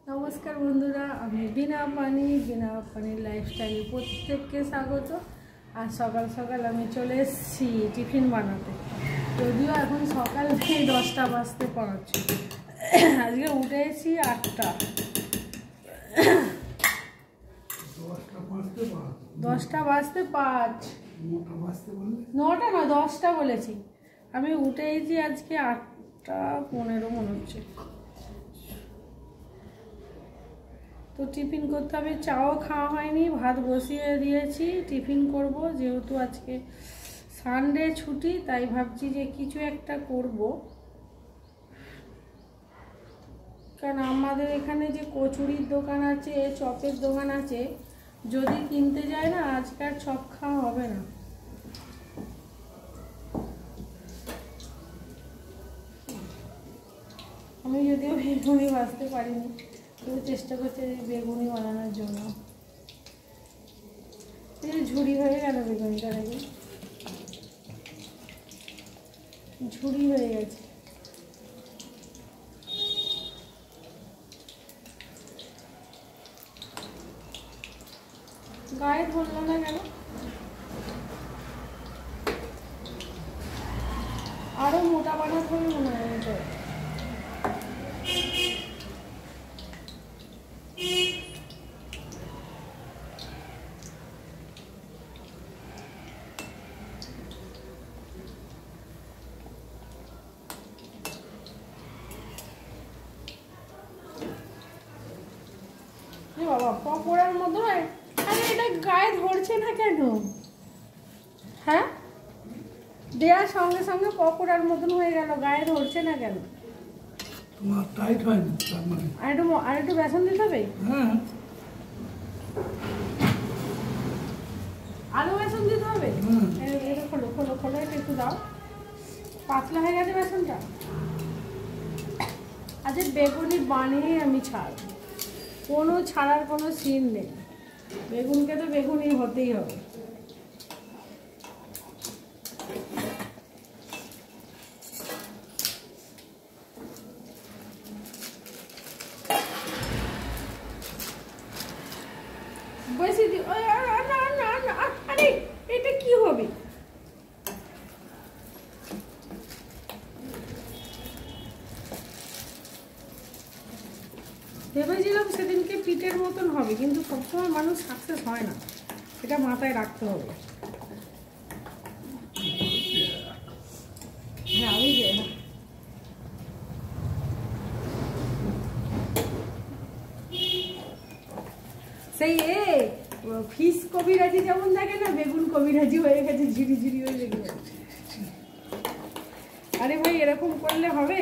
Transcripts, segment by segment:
नमस्कार बंधुरा बिना पानी लाइफस्टाइल प्रत्येक स्वागत। आज सकाल सकाल चले टिफिन बनाते यदिओ एखन सकाल 10टा बाजते पाँच आज के उठे 8टा 10टा बाजते 5 9टा ना 10टा बोलेছি আমি উঠেছি আজকে 8টা 15 মনে হচ্ছে। तो टिफिन करते হবে চাও খাওয়া হয়নি ভাত বসিয়ে দিয়েছি টিফিন করব যেহেতু আজকে সানডে ছুটি তাই ভাবছি যে কিছু একটা করব কারণ আমাদের এখানে যে কচুরির দোকান আছে চপের দোকান আছে যদি কিনতে যায় না আজকে আর চপ খাওয়া হবে না। আমি যদিও বেগুনি ভাজতে পারিনি तो चेष्टा करते बेगुनी बनानोर जोन्नो झुड़ी हो गेल बेगुनिटार आगे झुड़ी हो गए गाये धरलो ना केन आरो मोटा बानाते होबे मने हय बाबा पकोड़ार मतो अरे এটা গায়ে ধরছে না কেন হ্যাঁ দেয়ার সঙ্গে সঙ্গে পকোড়ার মতন হয়ে গেল গায়ে ধরছে না কেন তোমার টাইট হয় না তার মানে আর একটু বেসন দিতে হবে হ্যাঁ আলু বেসন দিতে হবে এটা খোলো খোলো খোলো একটু দাও পাতলা হয়ে গেছে বেসনটা আজ বেগুনি বানিয়ে আমি ছাড়ব কোনো ছাড়ার কোনো সিন নেই বেগুনকে তো বেগুনি হতেই হবে। বসে দি আরে এটা কি হবে ভেবেছিলাম সেদিনকে পিঠের মতন হবে কিন্তু সবসময় মানুষ সাকসেস হয় না এটা মাথায় রাখতে হবে। হ্যাঁ আমি যে সেই ফিশ কবিরাজি যেমন থাকে না বেগুন কবিরাজি হয়ে গেছে ঝিরি ঝিরি হয়ে গেছে। আরে ভাই এরকম করলে হবে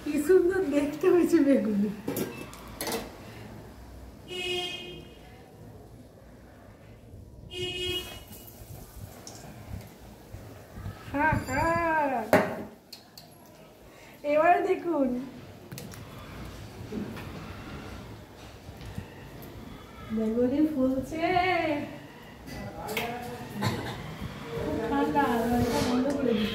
কি সুন্দর দেখতে হয়েছে বেগুনি এবারে দেখুন বেগুনি ফুলছে খুব ঠান্ডা বন্ধ করে দিই।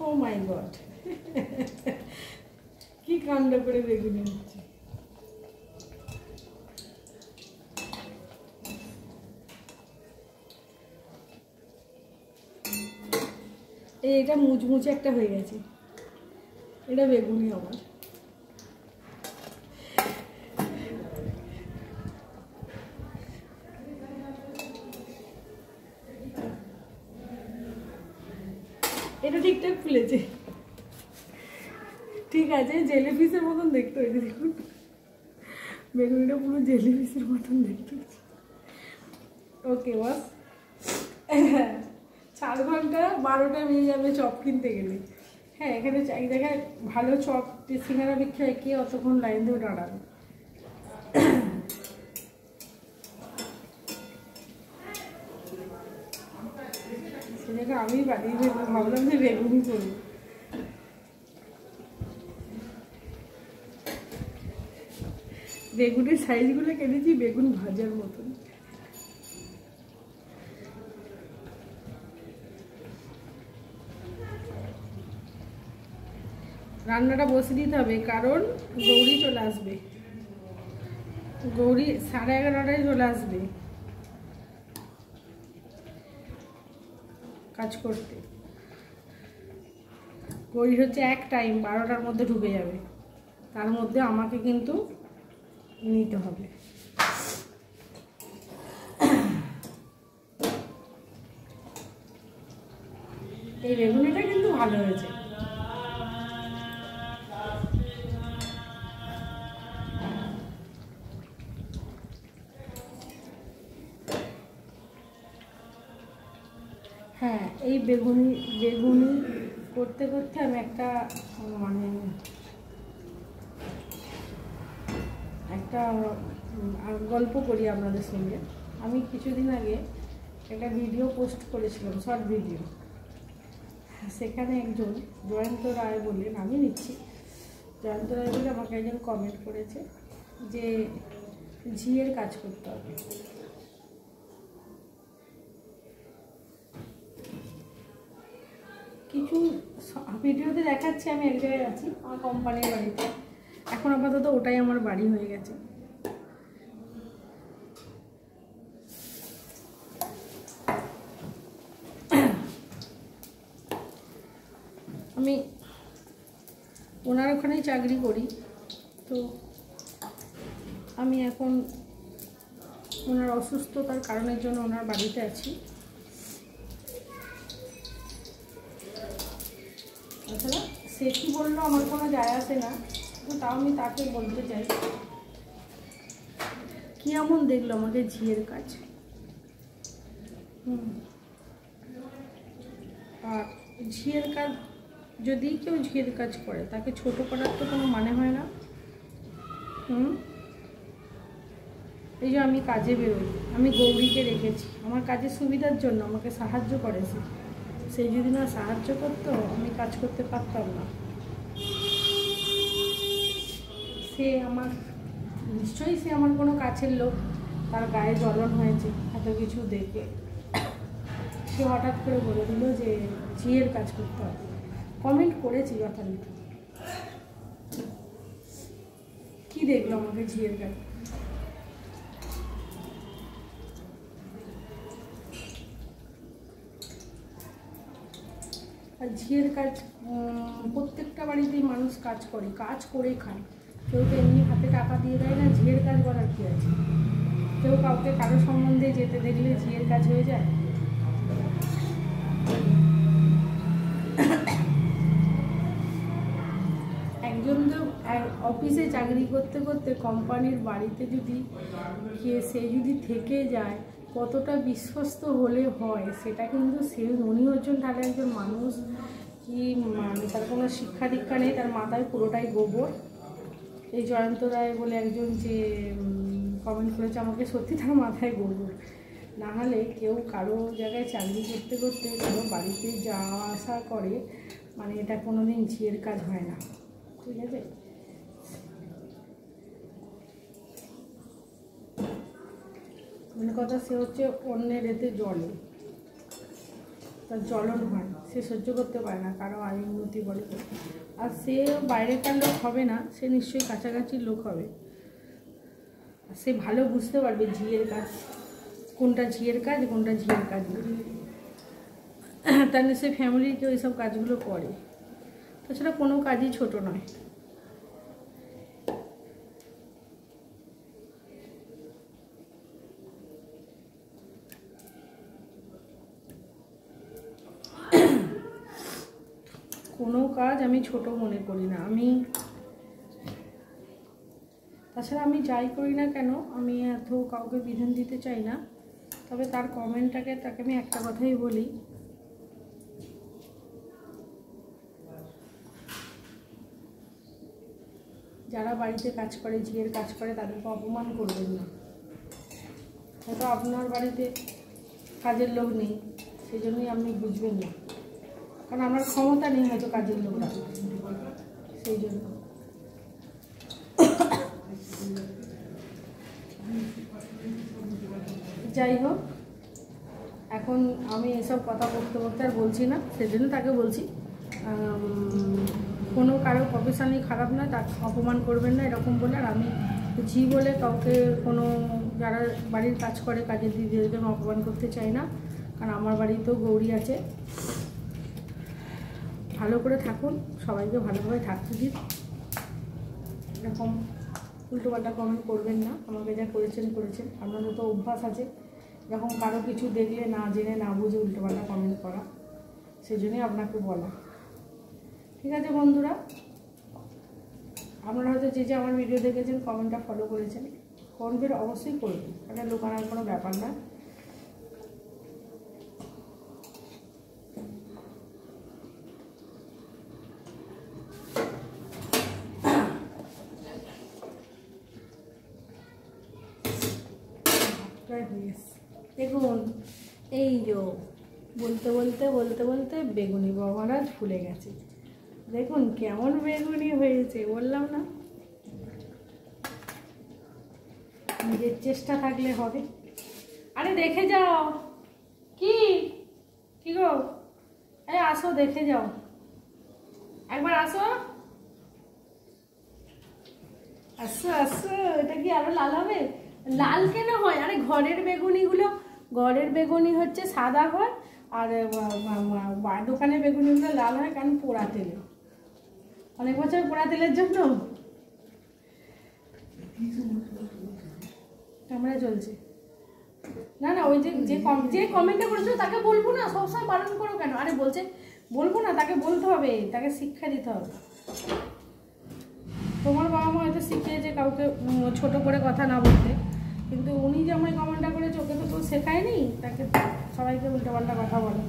Oh my God! কি কাণ্ড করে বেগুনি হচ্ছে এটা মুচমুচে একটা হয়ে গেছে এটা বেগুনি আমার এটা ঠিকঠাক ফুলেছে ঠিক আছে, জেলিফিশের মতন দেখতে হয়েছে, দেখুন বেগুনিটা পুরো জেলিফিশের মতন দেখতে হয়েছে। ওকে বস, 4 ঘন্টা 12টা বেজে যাবে চপ কিনতে গেলে। হ্যাঁ, এখানে এক জায়গায় ভালো চপ সিঙ্গারা বিক্রি কে অতক্ষণ লাইন ধরে দাঁড়াবে। সে জায়গায় আমি বাড়িয়ে ভাবলাম যে বেগুনি করবো। বেগুনের সাইজগুলো কেটেছি বেগুন ভাজার মতন। রান্নাটা বসে দিতে হবে, কারণ গৌরী চলে আসবে। গৌরী 11:30টায় চলে আসবে কাজ করতে। গৌরী হচ্ছে এক টাইম 12টার মধ্যে ঢুকে যাবে, তার মধ্যে আমাকে কিন্তু নিতে হবে। এই বেগুনিটা কিন্তু ভালো হয়েছে। হ্যাঁ, এই বেগুনি করতে করতে আমি একটা গল্প করি আপনাদের সঙ্গে। আমি কিছুদিন আগে একটা ভিডিও পোস্ট করেছিলাম, শর্ট ভিডিও। সেখানে একজন জয়ন্ত রায় বলে, আমি নিচ্ছি জয়ন্ত রায় বলে, আমাকে একজন কমেন্ট করেছে যে ঝিয়ের কাজ করতে হবে। কিছু ভিডিওতে দেখাচ্ছে আমি এক জায়গায় আছি, আমার কোম্পানির বাড়িতে। এখন আপাতত ওটাই আমার বাড়ি হয়ে গেছে। আমি ওনার ওখানেই চাকরি করি, তো আমি এখন ওনার অসুস্থতার কারণের জন্য ওনার বাড়িতে আছি। তাছাড়া সে কি বললো আমার কোনো যায় আসে না, তো তাও আমি তাকে বলতে চাই কি এমন দেখলো আমাদের ঝিয়ের কাজ। আর ঝিয়ের কাজ, যদি কেউ ঝিয়ের কাজ করে তাকে ছোট করার তো কোনো মানে হয় না। এই যে আমি কাজে বেরোই, আমি গৌরীকে রেখেছি আমার কাজের সুবিধার জন্য, আমাকে সাহায্য করে সে যদি না সাহায্য করতো আমি কাজ করতে পারতাম না। সে আমার নিশ্চয়ই সে আমার কোনো কাছের লোক, তার গায়ে জ্বলন হয়েছে এত কিছু দেখে, সে হঠাৎ করে বলে দিল যে ঝিয়ের কাজ করতে হবে। কমেন্ট করেছি যথারীতি। কি দেখলো আমাকে ঝিয়ের কাজ? আর ঝিয়ের কাজ প্রত্যেকটা বাড়িতেই মানুষ কাজ করে খায়। কেউ তো এমনি হাতে টাকা দিয়ে দেয় না, ঝিয়ের কাজ করার কী আছে? কেউ কাউকে কারো সম্বন্ধে যেতে দেখলে ঝিয়ের কাজ হয়ে যায়? একজন তো অফিসে চাকরি করতে করতে কোম্পানির বাড়িতে যদি সে যদি থেকে যায়, কতটা বিশ্বস্ত হলে হয় সেটা কিন্তু উনি হচ্ছেন তাহলে একজন মানুষ কি তার কোনো শিক্ষা দীক্ষা নেই, তার মাথায় পুরোটাই গোবর। এই জয়ন্ত রায় বলে একজন যে কমেন্ট করেছে আমাকে, সত্যি তার মাথায় গোবর। না হলে কেউ কারো জায়গায় চাকরি করতে করতে কারো বাড়িতে যাওয়া আসা করে, মানে এটা কোনো দিন ঝিয়ের কাজ হয় না, ঠিক আছে? মানে কথা, সে হচ্ছে অন্যের এতে জলে, তার জ্বলন হয়, সে সহ্য করতে পারে না কারো আয় উন্নতি বলে। আর সে বাইরেকার লোক হবে না, সে নিশ্চয়ই কাছাকাছির লোক হবে। সে ভালো বুঝতে পারবে ঝিয়ের কাজ কোনটা, ঝিয়ের কাজ কোনটা ঝিয়ের কাজ না। তার নিশ্চয়ই ফ্যামিলির কেউ এইসব কাজগুলো করে। তাছাড়া কোনো কাজই ছোট নয়। কোনো কাজ আমি ছোট মনে করি না। তাছাড়া আমি যাই করি না কেন, আমি এত কাউকে বিধান দিতে চাই না। তবে তার কমেন্টটাকে তাকে আমি একটা কথাই বলি, যারা বাড়িতে কাজ করে, ঝিয়ের কাজ করে, তাদেরকে অপমান করবেন না। হয়তো আপনার বাড়িতে কাজের লোক নেই, সেই জন্যই আপনি বুঝবেন না, কারণ আমার ক্ষমতা নেই হয়তো কাজের লোক রাখা, সেই জন্য। যাই হোক, এখন আমি এসব কথা বলতে বলতে আর বলছি না, সেজন্য তাকে বলছি কোনো কারো প্রফেশনালি খারাপ না, তাকে অপমান করবেন না এরকম বলে। আর আমি ঝি বলে কাউকে কোনো যারা বাড়ির কাজ করে, কাজের দিদিদেরকে আমি অপমান করতে চাই না, কারণ আমার বাড়িতেও গৌরী আছে। ভালো করে থাকুন, সবাইকে ভালোভাবে থাকতে দিন, এরকম উল্টোপাল্টা কমেন্ট করবেন না। আমাকে যা করেছেন আপনাদের তো অভ্যাস আছে এরকম কারো কিছু দেখলে না জেনে না বুঝে উল্টোপাল্টা কমেন্ট করা, সেই জন্যই আপনাকে বলা। ঠিক আছে বন্ধুরা, আপনারা হয়তো যে আমার ভিডিও দেখেছেন, কমেন্টটা ফলো করেছেন, কমেন্ট অবশ্যই করবেন, এটা লুকানোর কোনো ব্যাপার না। দেখুন, এই যে বলতে বলতে বলতে বলতে বেগুনি মহারাজ ফুলে গেছে, দেখুন কেমন বেগুনি হয়েছে, বললাম না নিজের চেষ্টা থাকলে হবে। আরে দেখে যাও, কি কি গো, আরে আসো দেখে যাও, একবার আসো আসো আসো। এটা কি আরো লাল হবে? লাল কেন হয়? আরে ঘরের বেগুনি হচ্ছে সাদা হয়, আর দোকানের বেগুনিগুলো লাল হয়, কারণ পোড়া তেলে, অনেক বছর পোড়া তেলের জন্য ক্যামেরা চলছে। না না, ওই যে কমেন্টটা করেছিল তাকে বলবো না, সবসময় বারণ করো কেন? আরে বলছে বলবো না, তাকে বলতে হবে, তাকে শিক্ষা দিতে হবে। তোমার বাবা মা হয়তো শিখিয়েছে কাউকে ছোট করে কথা না বলতে, কিন্তু উনি যে আমায় কমেন্টটা করেছে, ওকে তো কেউ শেখায়নি, তাকে সবাইকে উল্টোপাল্টা কথা বলে।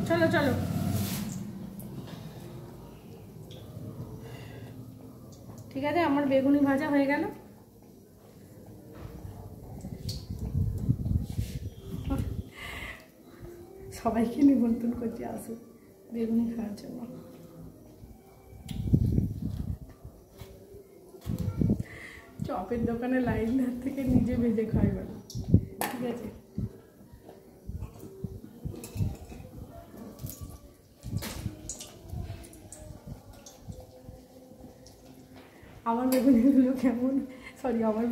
চলো চলো, ঠিক আছে, আমার বেগুনি ভাজা হয়ে গেল। সবাইকে নিমন্ত্রণ করছি, আসো বেগুনি খাওয়ার জন্য। চপের দোকানে লাইন থেকে নিজে ভেজে খাইবে না, ঠিক আছে? আমার বেগুনিগুলো কেমন, আমার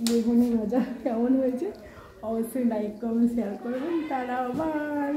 বেগুনি ভাজা কেমন হয়েছে অবশ্যই লাইক কমেন্ট শেয়ার করবেন। তারা আবার